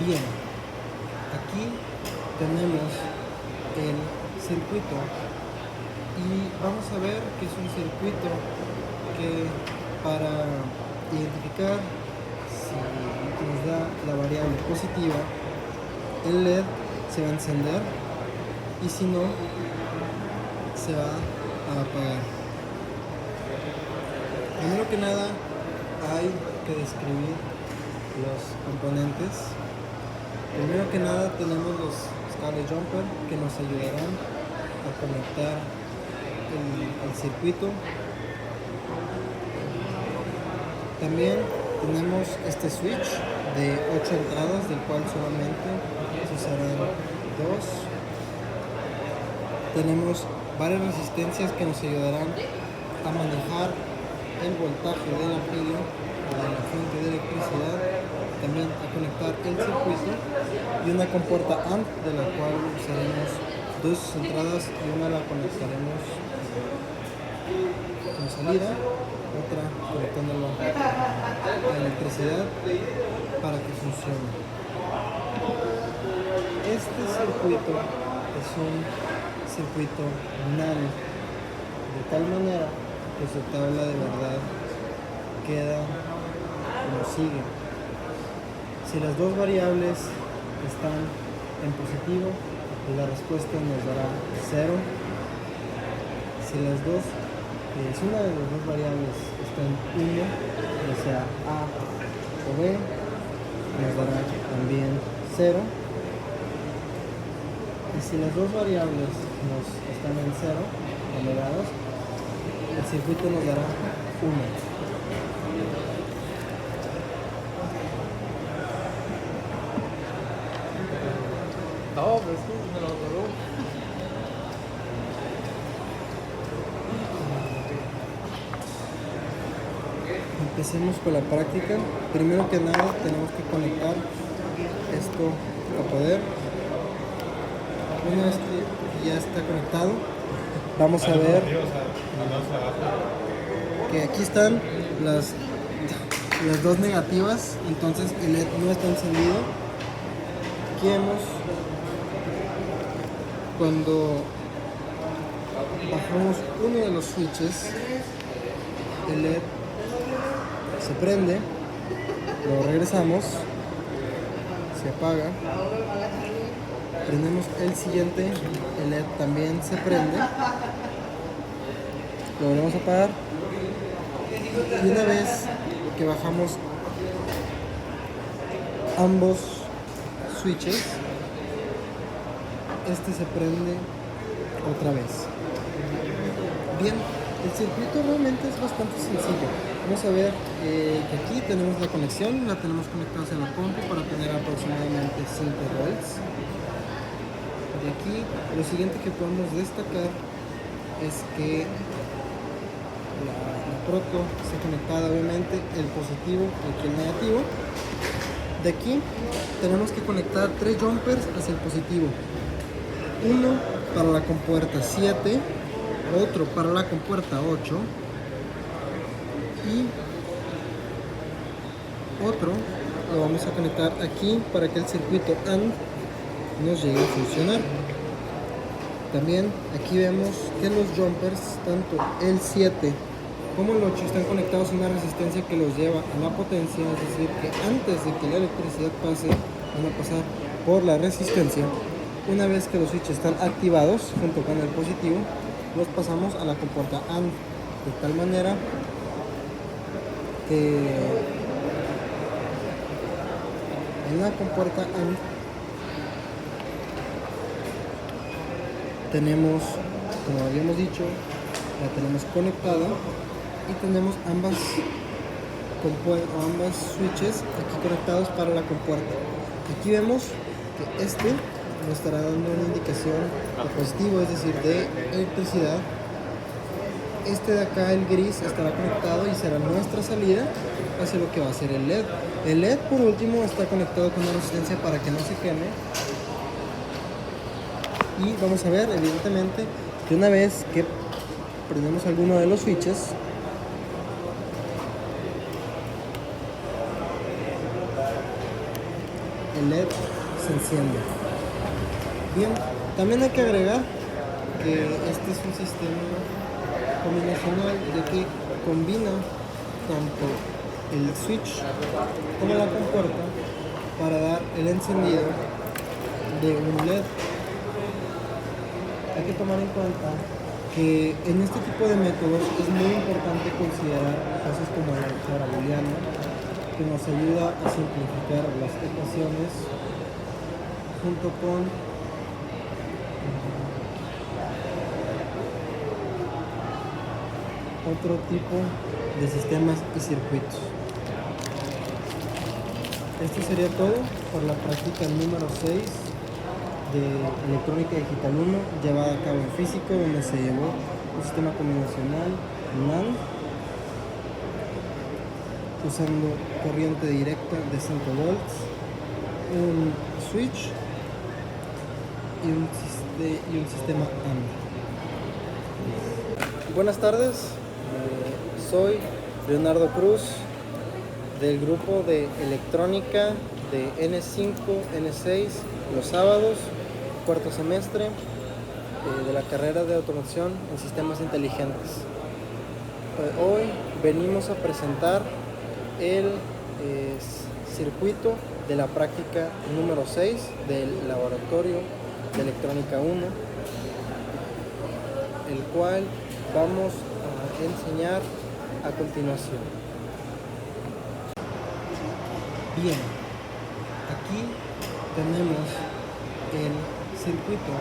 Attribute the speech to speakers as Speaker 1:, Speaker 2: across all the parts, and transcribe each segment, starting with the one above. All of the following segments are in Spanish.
Speaker 1: Bien, aquí tenemos el circuito y vamos a ver que es un circuito que para identificar si nos da la variable positiva, el LED se va a encender y si no, se va a apagar. Primero que nada hay que describir los componentes. Primero que nada tenemos los cables jumper que nos ayudarán a conectar el circuito. También tenemos este switch de 8 entradas, del cual solamente se usarán 2. Tenemos varias resistencias que nos ayudarán a manejar el voltaje de la pila o de la fuente de electricidad, también a conectar el circuito y una compuerta AND, de la cual usaremos 2 entradas y una la conectaremos con salida, otra conectándolo a la electricidad para que funcione. Este circuito es un circuito NAND, de tal manera que su tabla de verdad queda como sigue. Si las dos variables están en positivo, la respuesta nos dará 0. Si una de las dos variables está en 1, ya sea A o B, nos dará también 0. Y si las dos variables están en 0, o negadas, el circuito nos dará 1.
Speaker 2: No, pero es que me lo robó.
Speaker 1: Empecemos con la práctica. Primero que nada tenemos que conectar esto a poder. Una vez que ya está conectado, vamos a ver que aquí están las dos negativas, entonces el LED no está encendido. Aquí vemos cuando bajamos uno de los switches, el LED se prende, lo regresamos, se apaga, prendemos el siguiente, el LED también se prende, lo volvemos a apagar y una vez que bajamos ambos switches, este se prende otra vez. Bien, el circuito realmente es bastante sencillo. Vamos a ver que aquí tenemos la conexión, la tenemos conectada hacia la compu para tener aproximadamente 5 volts. De aquí, lo siguiente que podemos destacar es que la proto está conectada, obviamente, el positivo y aquí el negativo. De aquí tenemos que conectar 3 jumpers hacia el positivo. Uno para la compuerta 7, otro para la compuerta 8 y otro lo vamos a conectar aquí para que el circuito AND nos llegue a funcionar. También aquí vemos que los jumpers, tanto el 7 como el 8, están conectados a una resistencia que los lleva a la potencia, es decir, que antes de que la electricidad pase, van a pasar por la resistencia. Una vez que los switches están activados junto con el positivo, los pasamos a la compuerta AND, de tal manera que en la compuerta AND tenemos, como habíamos dicho, la tenemos conectada y tenemos ambas switches aquí conectados para la compuerta. Aquí vemos que este nos estará dando una indicación de positivo, es decir, de electricidad. Este de acá, el gris, estará conectado y será nuestra salida hacia lo que va a ser el LED. El LED, por último, está conectado con una resistencia para que no se queme. Y vamos a ver, evidentemente, que una vez que prendemos alguno de los switches, el LED se enciende. Bien, también hay que agregar que este es un sistema combinacional, ya que combina tanto el switch como la compuerta para dar el encendido de un LED. Hay que tomar en cuenta que en este tipo de métodos es muy importante considerar cosas como la álgebra booleana, que nos ayuda a simplificar las ecuaciones junto con otro tipo de sistemas y circuitos. Esto sería todo por la práctica número 6 de Electrónica Digital 1, llevada a cabo en físico, donde se llevó un sistema combinacional NAND usando corriente directa de 5 volts, un switch y un sistema AND. Buenas tardes, soy Leonardo Cruz del grupo de electrónica de N5, N6, los sábados, cuarto semestre de la carrera de automación en sistemas inteligentes. Hoy venimos a presentar el circuito de la práctica número 6 del laboratorio de electrónica 1, el cual vamos a enseñar a continuación. Bien, aquí tenemos el circuito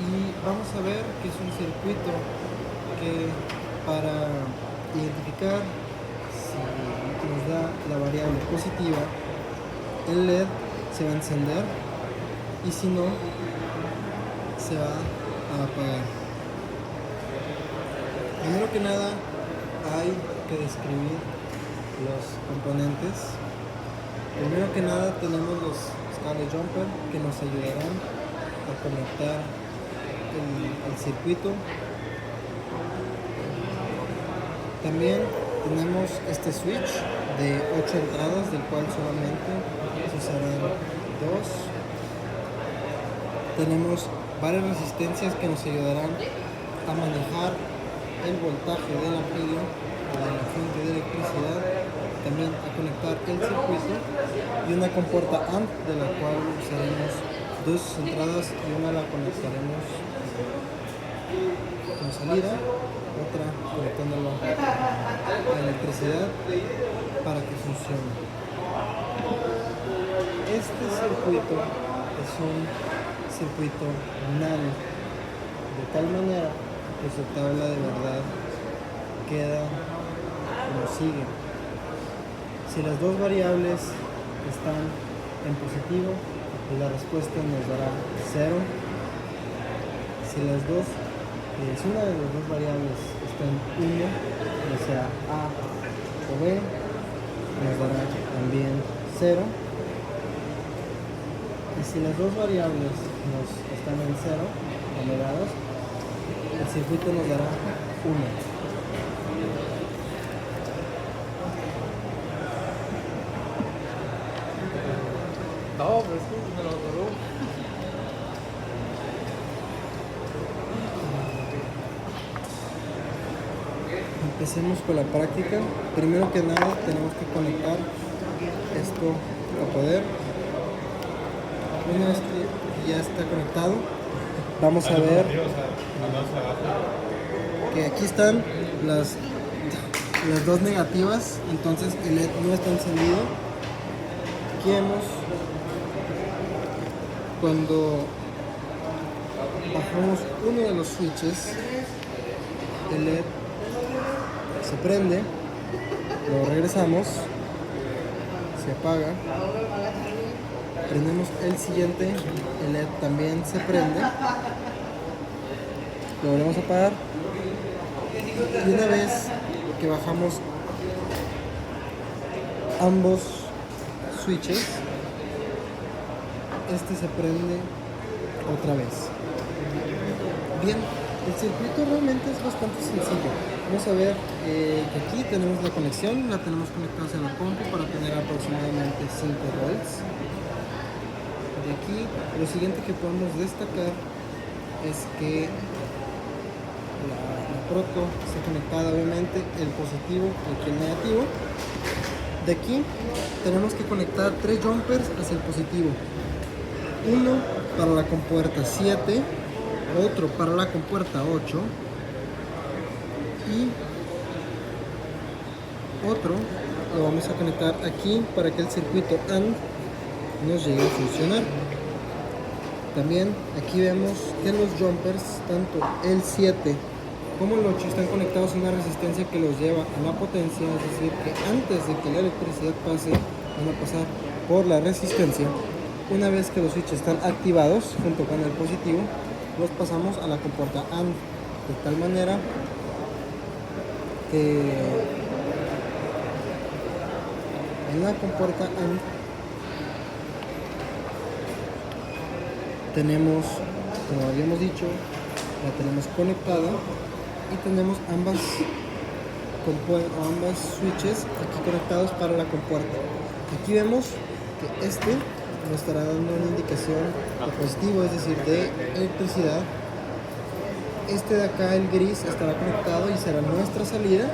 Speaker 1: y vamos a ver que es un circuito que para identificar si nos da la variable positiva, el LED se va a encender y si no, se va a apagar. Primero que nada hay que describir los componentes. Primero que nada tenemos los Scala Jumper que nos ayudarán a conectar el circuito. También tenemos este switch de 8 entradas, del cual solamente se usarán 2. Tenemos varias resistencias que nos ayudarán a manejar el voltaje de la pila o de la fuente de electricidad, también a conectar el circuito y una compuerta AND, de la cual usaremos 2 entradas y una la conectaremos con salida, otra conectándolo a la electricidad para que funcione. Este circuito es un circuito NAND, de tal manera que su tabla de verdad queda como sigue. Si las dos variables están en positivo, la respuesta nos dará 0. Si una de las dos variables está en 1, ya sea A o B, nos dará también 0. Y si las dos variables nos están en 0, numeradas, el circuito nos dará 1.
Speaker 2: No, pero es que me lo atoró.
Speaker 1: Empecemos con la práctica. Primero que nada tenemos que conectar esto a poder. Una vez que ya está conectado, vamos a ver que aquí están las dos negativas, entonces el LED no está encendido. Aquí vemos cuando bajamos uno de los switches, el LED se prende, lo regresamos, se apaga, prendemos el siguiente, el LED también se prende, lo volvemos a apagar y una vez que bajamos ambos switches, este se prende otra vez. Bien, el circuito realmente es bastante sencillo. Vamos a ver que aquí tenemos la conexión, la tenemos conectada a la compu para tener aproximadamente 5 volts. Y aquí lo siguiente que podemos destacar es que la proto está conectada, obviamente el positivo y aquí el negativo. De aquí tenemos que conectar 3 jumpers hacia el positivo, uno para la compuerta 7, otro para la compuerta 8 y otro lo vamos a conectar aquí para que el circuito AND nos llegue a funcionar. También aquí vemos que los jumpers, tanto el 7 como el 8, están conectados a una resistencia que los lleva a la potencia, es decir, que antes de que la electricidad pase, van a pasar por la resistencia. Una vez que los switches están activados junto con el positivo, los pasamos a la compuerta AND, de tal manera que en la compuerta AND tenemos, como habíamos dicho, la tenemos conectada y tenemos ambas switches aquí conectados para la compuerta. Aquí vemos que este nos estará dando una indicación de positivo, es decir, de electricidad. Este de acá, el gris, estará conectado y será nuestra salida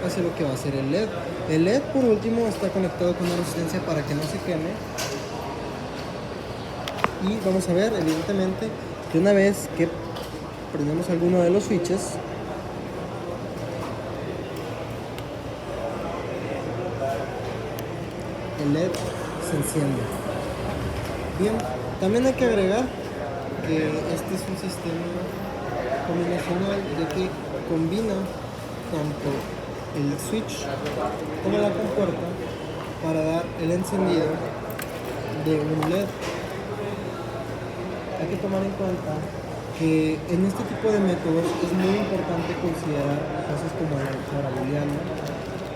Speaker 1: hacia lo que va a ser el LED. El LED, por último, está conectado con una resistencia para que no se queme. Y vamos a ver, evidentemente, que una vez que prendemos alguno de los switches, el LED se enciende. Bien, también hay que agregar que este es un sistema combinacional, ya que combina tanto el switch como la compuerta para dar el encendido de un LED. Hay que tomar en cuenta que en este tipo de métodos es muy importante considerar cosas como la álgebra booleana,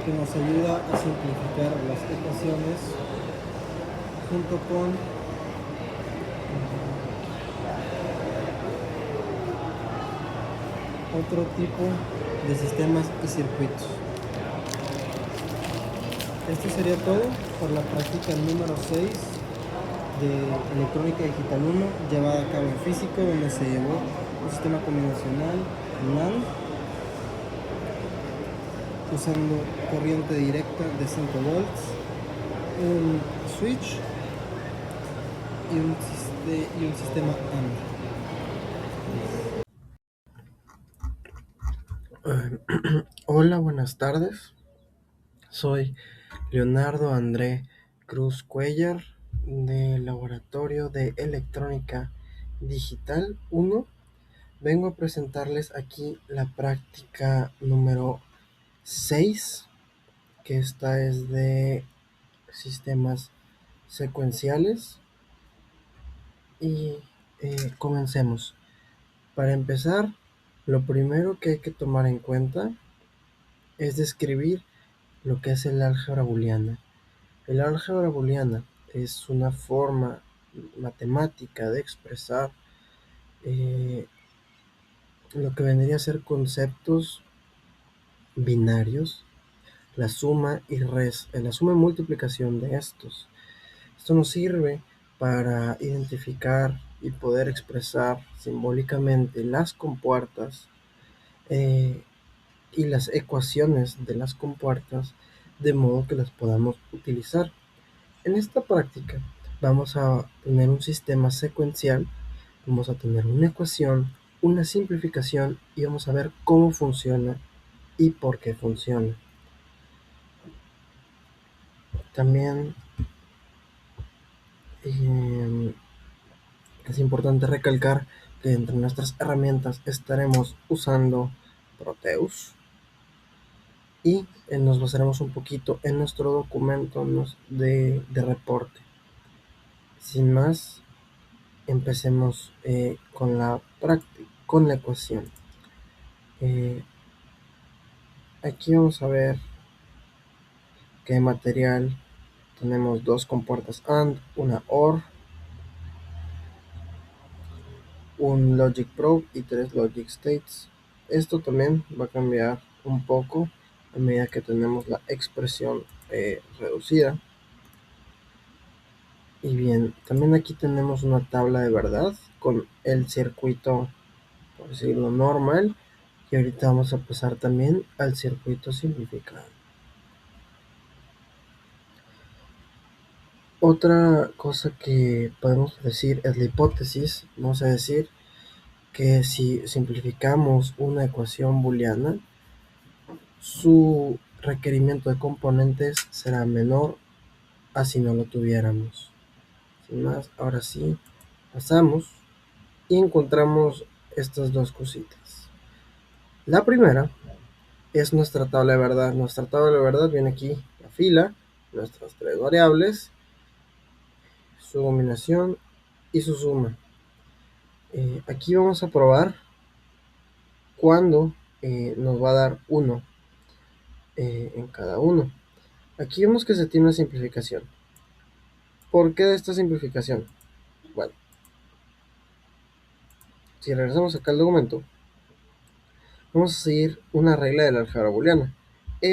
Speaker 1: que nos ayuda a simplificar las ecuaciones junto con otro tipo de sistemas y circuitos. Esto sería todo por la práctica número 6 de Electrónica Digital 1, llevada a cabo en físico, donde se llevó un sistema combinacional NAND usando corriente directa de 5 volts, un switch y un sistema AND. Hola, buenas tardes. Soy Leonardo André Cruz Cuellar del Laboratorio de Electrónica Digital 1. Vengo a presentarles aquí la práctica número 6, que esta es de sistemas secuenciales. Y comencemos. Para empezar, lo primero que hay que tomar en cuenta es describir lo que es el álgebra booleana. El álgebra booleana es una forma matemática de expresar lo que vendría a ser conceptos binarios, la suma la suma y multiplicación de estos. Esto nos sirve para identificar y poder expresar simbólicamente las compuertas y las ecuaciones de las compuertas, de modo que las podamos utilizar. En esta práctica vamos a tener un sistema secuencial, vamos a tener una ecuación, una simplificación y vamos a ver cómo funciona y por qué funciona. También es importante recalcar que entre nuestras herramientas estaremos usando Proteus y nos basaremos un poquito en nuestro documento de reporte. Sin más, empecemos con la ecuación. Aquí vamos a ver que de material tenemos 2 compuertas AND, una OR, un Logic Probe y 3 Logic States. Esto también va a cambiar un poco a medida que tenemos la expresión reducida. Y bien, también aquí tenemos una tabla de verdad con el circuito, por decirlo, normal. Y ahorita vamos a pasar también al circuito simplificado. Otra cosa que podemos decir es la hipótesis. Vamos a decir que si simplificamos una ecuación booleana, su requerimiento de componentes será menor a si no lo tuviéramos. Sin más, ahora sí, pasamos y encontramos estas dos cositas. La primera es nuestra tabla de verdad. Nuestra tabla de verdad viene aquí, la fila, nuestras tres variables, su combinación y su suma. Aquí vamos a probar cuando nos va a dar 1 en cada uno. Aquí vemos que se tiene una simplificación. ¿Por qué esta simplificación? Bueno, si regresamos acá al documento, vamos a seguir una regla de la álgebra booleana.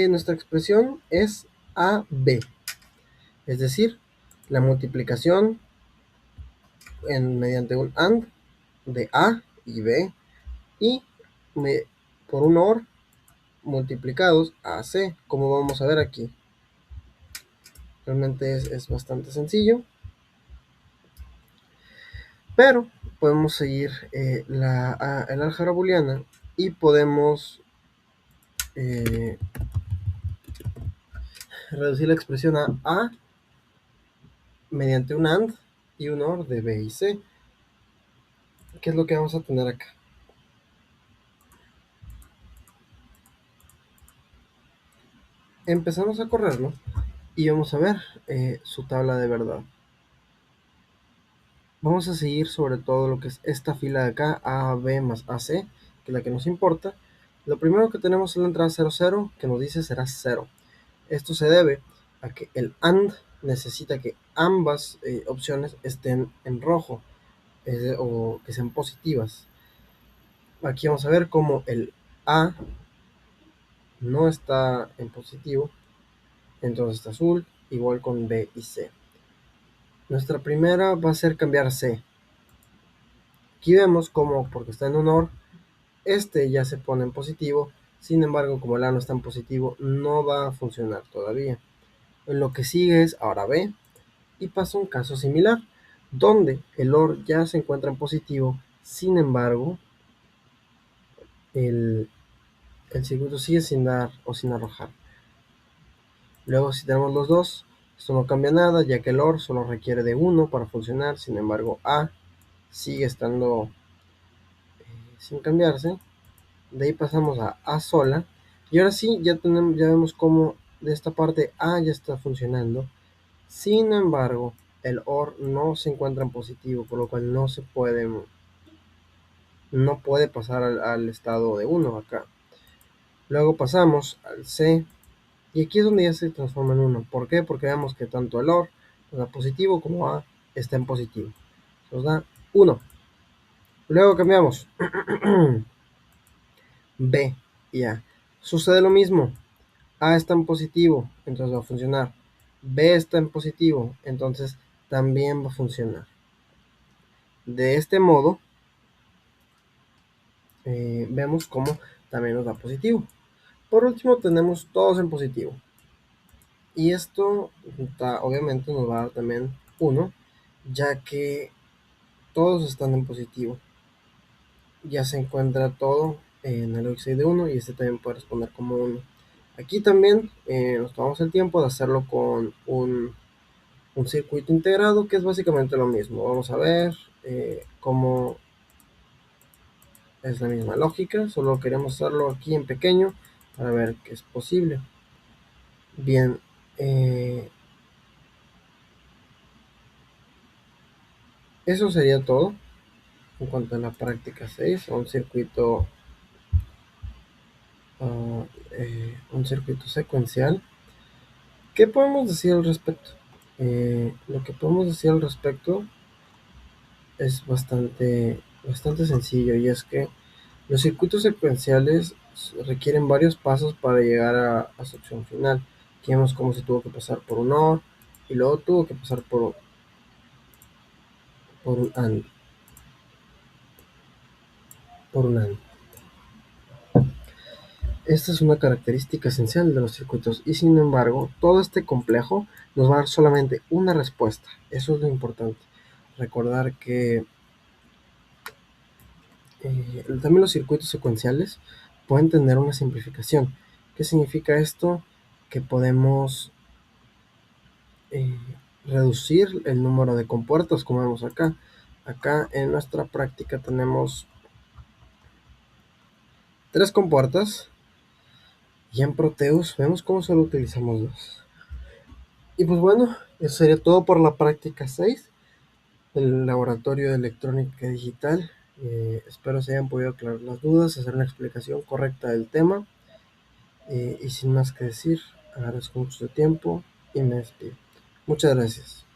Speaker 1: Nuestra expresión es AB, es decir, la multiplicación mediante un AND de A y B y por un OR multiplicados a C, como vamos a ver aquí. Realmente es bastante sencillo, pero podemos seguir el álgebra booleana y podemos reducir la expresión a A mediante un AND y un OR de B y C. ¿Qué es lo que vamos a tener acá? Empezamos a correrlo y vamos a ver su tabla de verdad. Vamos a seguir sobre todo lo que es esta fila de acá, AB más AC, que es la que nos importa. Lo primero que tenemos es la entrada 0, 0, que nos dice será 0. Esto se debe a que el AND necesita que ambas opciones estén en rojo, o que sean positivas. Aquí vamos a ver cómo el A no está en positivo, entonces está azul, igual con B y C. Nuestra primera va a ser cambiar C. Aquí vemos cómo, porque está en un OR, este ya se pone en positivo. Sin embargo, como el A no está en positivo, no va a funcionar todavía. En lo que sigue es ahora B, y pasa un caso similar, donde el OR ya se encuentra en positivo. Sin embargo, el circuito sigue sin dar o sin arrojar. Luego, si tenemos los dos, esto no cambia nada, ya que el OR solo requiere de 1 para funcionar. Sin embargo, A sigue estando sin cambiarse. De ahí pasamos a A sola. Y ahora sí, ya vemos cómo de esta parte A ya está funcionando. Sin embargo, el OR no se encuentra en positivo, por lo cual no puede pasar al estado de 1 acá. Luego pasamos al C. Y aquí es donde ya se transforma en 1. ¿Por qué? Porque vemos que tanto el OR nos da positivo como A está en positivo. Nos da 1. Luego cambiamos B y A. Sucede lo mismo. A está en positivo, entonces va a funcionar. B está en positivo, entonces también va a funcionar. De este modo, vemos cómo también nos da positivo. Por último, tenemos todos en positivo. Y esto obviamente nos va a dar también 1, ya que todos están en positivo. Ya se encuentra todo en el elixir de 1 y este también puede responder como 1. Aquí también nos tomamos el tiempo de hacerlo con un circuito integrado, que es básicamente lo mismo. Vamos a ver cómo es la misma lógica, solo queremos hacerlo aquí en pequeño para ver que es posible. Bien, eso sería todo en cuanto a la práctica 6, un circuito secuencial. ¿Qué podemos decir al respecto? Lo que podemos decir al respecto es bastante sencillo, y es que los circuitos secuenciales requieren varios pasos para llegar a su opción final. Aquí vemos cómo se tuvo que pasar por un OR y luego tuvo que pasar por
Speaker 3: por un AND. Por un AND. Esta es una característica esencial de los circuitos y sin embargo todo este complejo nos va a dar solamente una respuesta. Eso es lo importante. Recordar que también los circuitos secuenciales pueden tener una simplificación. ¿Qué significa esto? Que podemos eh, reducir el número de compuertas como vemos acá. Acá en nuestra práctica tenemos 3 compuertas y en Proteus vemos cómo solo utilizamos 2. Y pues bueno, eso sería todo por la práctica 6 del laboratorio de electrónica digital. Espero se hayan podido aclarar las dudas, hacer una explicación correcta del tema. Y sin más que decir, agradezco mucho su tiempo y me despido. Muchas gracias.